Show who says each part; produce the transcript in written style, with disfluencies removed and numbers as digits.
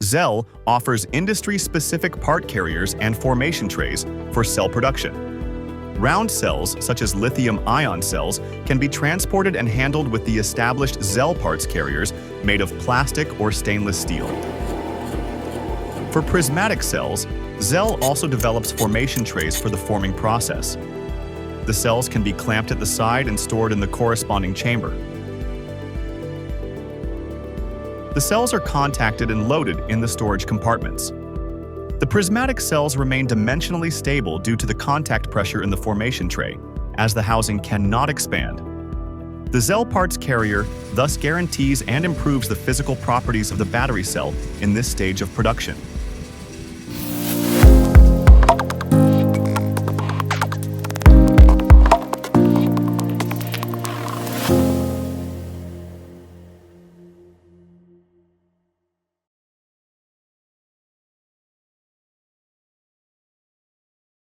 Speaker 1: ZELL offers industry-specific part carriers and formation trays for cell production. Round cells, such as lithium-ion cells, can be transported and handled with the established ZELL parts carriers made of plastic or stainless steel. For prismatic cells, ZELL also develops formation trays for the forming process. The cells can be clamped at the side and stored in the corresponding chamber. The cells are contacted and loaded in the storage compartments. The prismatic cells remain dimensionally stable due to the contact pressure in the formation tray, as the housing cannot expand. The ZELL parts carrier thus guarantees and improves the physical properties of the battery cell in this stage of production.